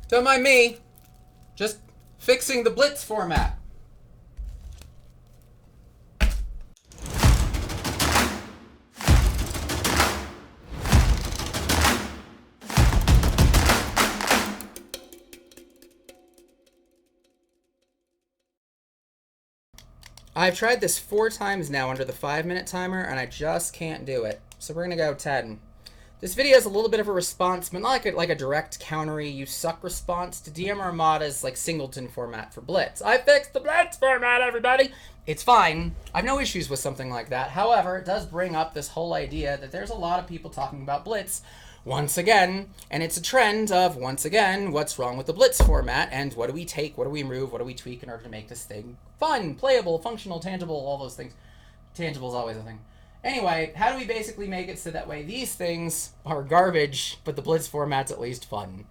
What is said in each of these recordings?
Don't mind me. Just fixing the Blitz format. I've tried this 4 times now under the 5-minute timer, and I just can't do it. So we're going to go 10. This video is a little bit of a response, but not like a direct countery, you suck response to DM Armada's like singleton format for Blitz. I fixed the Blitz format, everybody! It's fine. I have no issues with something like that. However, it does bring up this whole idea that there's a lot of people talking about Blitz once again, and it's a trend of, once again, what's wrong with the Blitz format, and what do we take, what do we remove, what do we tweak in order to make this thing fun, playable, functional, tangible, all those things. Tangible is always a thing. Anyway, how do we basically make it so that way these things are garbage, but the Blitz format's at least fun?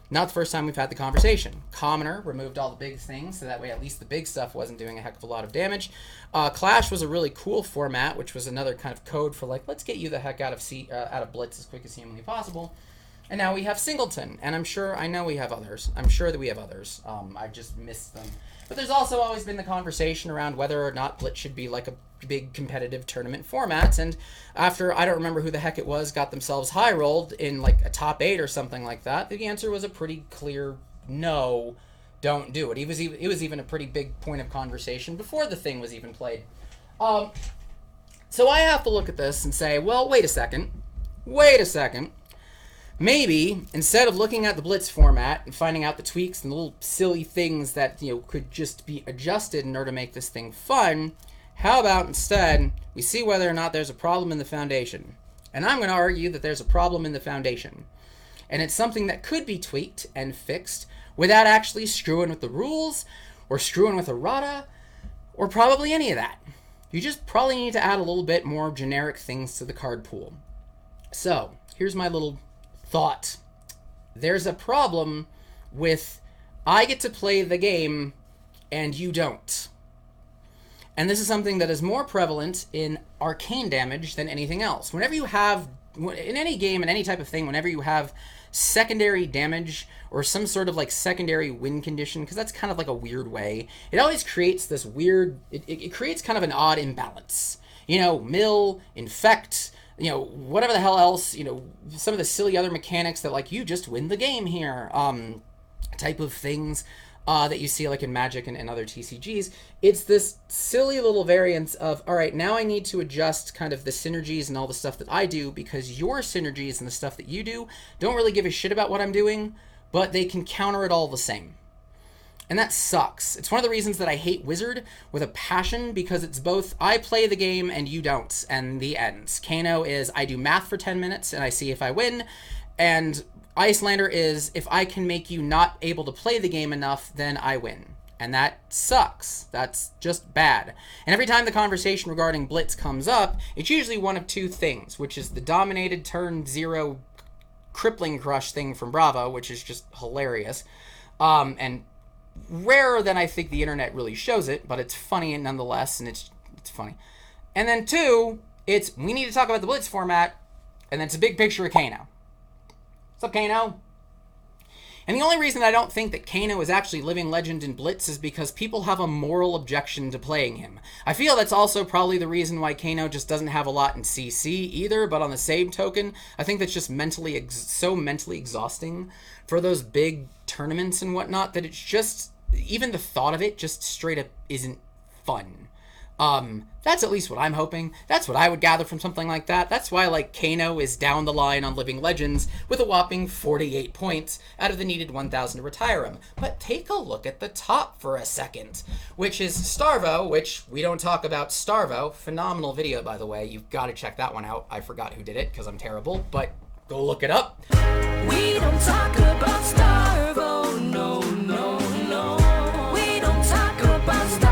Not the first time we've had the conversation. Commoner removed all the big things, so that way at least the big stuff wasn't doing a heck of a lot of damage. Clash was a really cool format, which was another kind of code for like, let's get you the heck out of Blitz as quick as humanly possible. And now we have Singleton, and I know we have others. I'm sure that we have others. I've just missed them. But there's also always been the conversation around whether or not Blitz should be like a big competitive tournament format, and after, I don't remember who the heck it was, got themselves high rolled in like a top 8 or something like that, the answer was a pretty clear no, don't do it. It was even a pretty big point of conversation before the thing was even played. So I have to look at this and say, well, wait a second. Maybe, instead of looking at the Blitz format and finding out the tweaks and the little silly things that, could just be adjusted in order to make this thing fun, how about instead we see whether or not there's a problem in the foundation? And I'm going to argue that there's a problem in the foundation. And it's something that could be tweaked and fixed without actually screwing with the rules or screwing with errata or probably any of that. You just probably need to add a little bit more generic things to the card pool. So, here's my little thought. There's a problem with I get to play the game and you don't. And this is something that is more prevalent in arcane damage than anything else. Whenever you have, in any game, in any type of thing, whenever you have secondary damage or some sort of like secondary win condition, because that's kind of like a weird way, it always creates this weird, it creates kind of an odd imbalance. Mill, infect, whatever the hell else, some of the silly other mechanics that like you just win the game here, type of things. That you see like in Magic and other TCGs, it's this silly little variance of, all right, now I need to adjust kind of the synergies and all the stuff that I do because your synergies and the stuff that you do don't really give a shit about what I'm doing, but they can counter it all the same. And that sucks. It's one of the reasons that I hate Wizard with a passion, because it's both I play the game and you don't, and the ends. Kano is I do math for 10 minutes and I see if I win, and Icelander is, if I can make you not able to play the game enough, then I win. And that sucks. That's just bad. And every time the conversation regarding Blitz comes up, it's usually one of two things, which is the dominated turn 0 crippling crush thing from Bravo, which is just hilarious. And rarer than I think the internet really shows it, but it's funny nonetheless, and it's funny. And then 2, it's, we need to talk about the Blitz format, and then it's a big picture of Kano. What's up, Kano? And the only reason I don't think that Kano is actually living legend in Blitz is because people have a moral objection to playing him. I feel that's also probably the reason why Kano just doesn't have a lot in CC either, but on the same token, I think that's just so mentally exhausting for those big tournaments and whatnot that it's just, even the thought of it just straight up isn't fun. That's at least what I'm hoping. That's what I would gather from something like that. That's why, like, Kano is down the line on Living Legends with a whopping 48 points out of the needed 1,000 to retire him. But take a look at the top for a second, which is Starvo, which we don't talk about Starvo. Phenomenal video, by the way. You've got to check that one out. I forgot who did it because I'm terrible, but go look it up. We don't talk about Starvo, no, no, no. We don't talk about Starvo.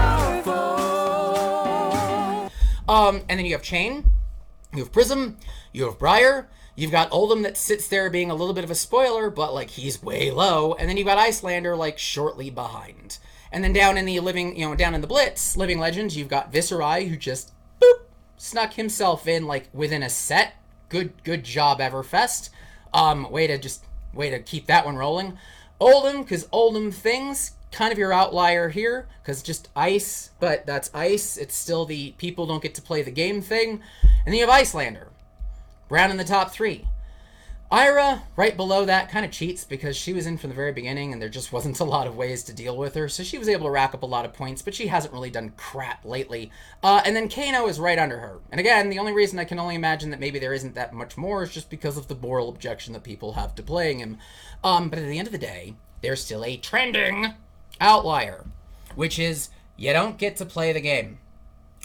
And then you have Chain, you have Prism, you have Briar, you've got Oldham that sits there being a little bit of a spoiler, but like he's way low, and then you've got Icelander like shortly behind. And then down in the down in the Blitz, Living Legends, you've got Viserai who just boop, snuck himself in like within a set. Good job, Everfest. Way to keep that one rolling. Oldhim, because Oldhim things, kind of your outlier here, because just ice, but that's ice. It's still the people don't get to play the game thing. And then you have Icelander. Brown in the top 3. Ira, right below that, kind of cheats because she was in from the very beginning and there just wasn't a lot of ways to deal with her, so she was able to rack up a lot of points, but she hasn't really done crap lately. And then Kano is right under her. And again, the only reason I can only imagine that maybe there isn't that much more is just because of the moral objection that people have to playing him. But at the end of the day, there's still a trending outlier, which is you don't get to play the game.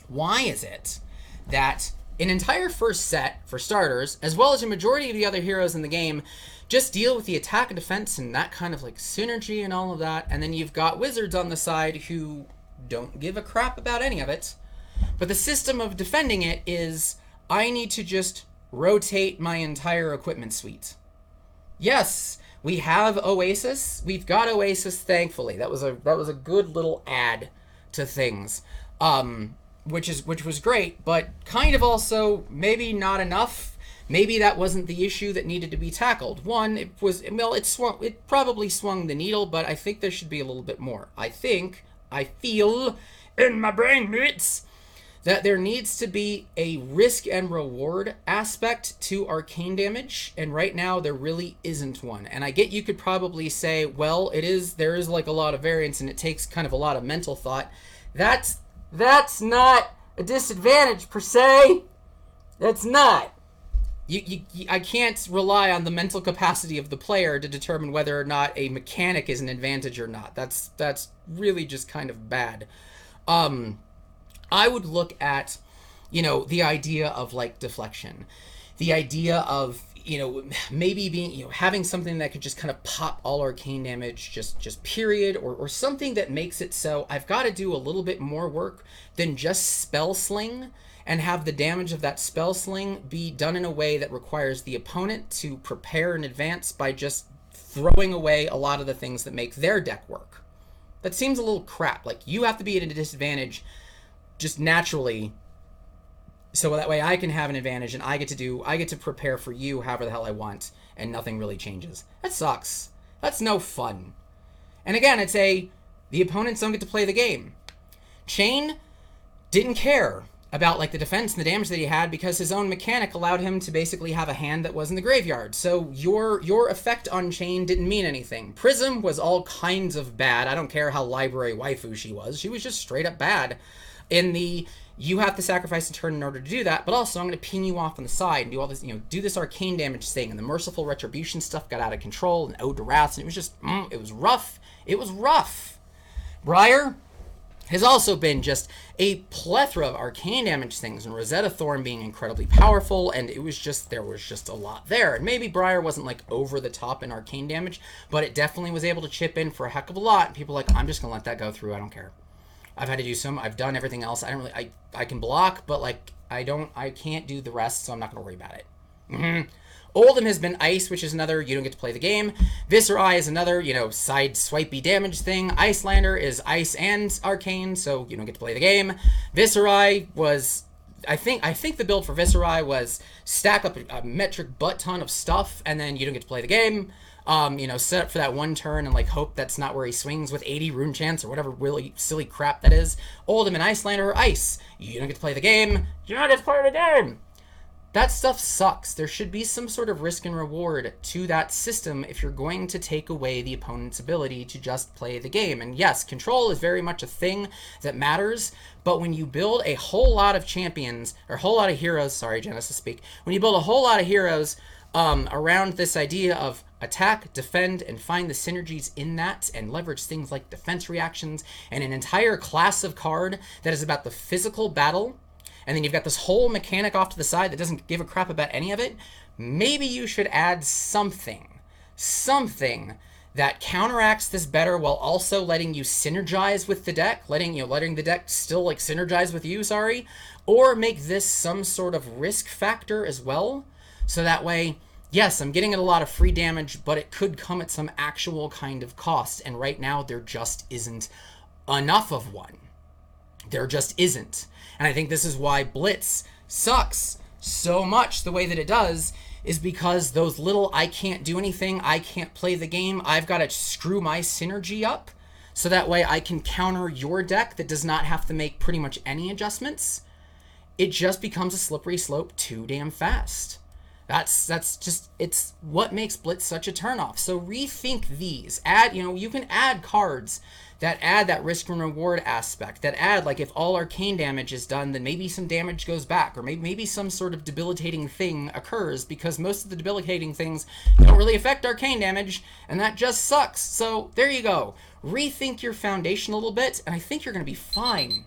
Why is it that an entire first set, for starters, as well as a majority of the other heroes in the game, just deal with the attack and defense and that kind of like synergy and all of that, and then you've got wizards on the side who don't give a crap about any of it, but the system of defending it is, I need to just rotate my entire equipment suite. Yes, we have Oasis. We've got Oasis, thankfully. That was a good little add to things. Which was great, but kind of also maybe not enough. Maybe that wasn't the issue that needed to be tackled. One, it probably swung the needle, but I think there should be a little bit more. I feel in my brain bits that there needs to be a risk and reward aspect to arcane damage, and right now there really isn't one. And I get you could probably say, well, there is like a lot of variance and it takes kind of a lot of mental thought. That's not a disadvantage per se. That's not. I can't rely on the mental capacity of the player to determine whether or not a mechanic is an advantage or not. That's really just kind of bad. I would look at, the idea of like deflection, the idea of maybe being, having something that could just kind of pop all arcane damage, just period, or something that makes it so I've got to do a little bit more work than just spell sling, and have the damage of that spell sling be done in a way that requires the opponent to prepare in advance by just throwing away a lot of the things that make their deck work. That seems a little crap. Like, you have to be at a disadvantage just naturally, so that way I can have an advantage and I get to prepare for you however the hell I want, and nothing really changes. That sucks. That's no fun. And again, the opponents don't get to play the game. Chain didn't care about like the defense and the damage that he had because his own mechanic allowed him to basically have a hand that was in the graveyard. So your effect on Chain didn't mean anything. Prism was all kinds of bad. I don't care how library waifu she was. She was just straight up bad. You have to sacrifice a turn in order to do that, but also I'm going to pin you off on the side and do all this, do this arcane damage thing, and the Merciful Retribution stuff got out of control, and Ode to Wrath, and it was just, it was rough. It was rough. Briar has also been just a plethora of arcane damage things, and Rosetta Thorn being incredibly powerful, and there was just a lot there. And maybe Briar wasn't like over the top in arcane damage, but it definitely was able to chip in for a heck of a lot, and people are like, I'm just going to let that go through, I don't care. I've had to do some. I've done everything else. I can block, but like I can't do the rest, so I'm not gonna worry about it. Oldhim has been ice, which is another you don't get to play the game. Viscerai is another side swipey damage thing. Icelander is ice and arcane, so you don't get to play the game. Viscerai was I think the build for Viscerai was stack up a metric butt ton of stuff, and then you don't get to play the game. Set up for that one turn and like hope that's not where he swings with 80 rune chance or whatever really silly crap that is. Oldhim and Icelander are ice. You don't get to play the game. You don't get to play the game. That stuff sucks. There should be some sort of risk and reward to that system if you're going to take away the opponent's ability to just play the game. And yes, control is very much a thing that matters, but when you build a whole lot of champions, or a whole lot of heroes, sorry, Genesis speak, when you build a whole lot of heroes around this idea of attack, defend, and find the synergies in that, and leverage things like defense reactions, and an entire class of card that is about the physical battle, and then you've got this whole mechanic off to the side that doesn't give a crap about any of it, maybe you should add something that counteracts this better while also letting you synergize with the deck, letting the deck still like synergize with you, or make this some sort of risk factor as well, so that way, yes, I'm getting a lot of free damage, but it could come at some actual kind of cost, and right now there just isn't enough of one. There just isn't. And I think this is why Blitz sucks so much the way that it does, is because those little I can't do anything, I can't play the game, I've got to screw my synergy up so that way I can counter your deck that does not have to make pretty much any adjustments. It just becomes a slippery slope too damn fast. That's just, it's what makes Blitz such a turnoff. So rethink these. Add, you can add cards that add that risk and reward aspect, that add, like, if all arcane damage is done, then maybe some damage goes back, or maybe some sort of debilitating thing occurs, because most of the debilitating things don't really affect arcane damage, and that just sucks. So there you go. Rethink your foundation a little bit, and I think you're going to be fine.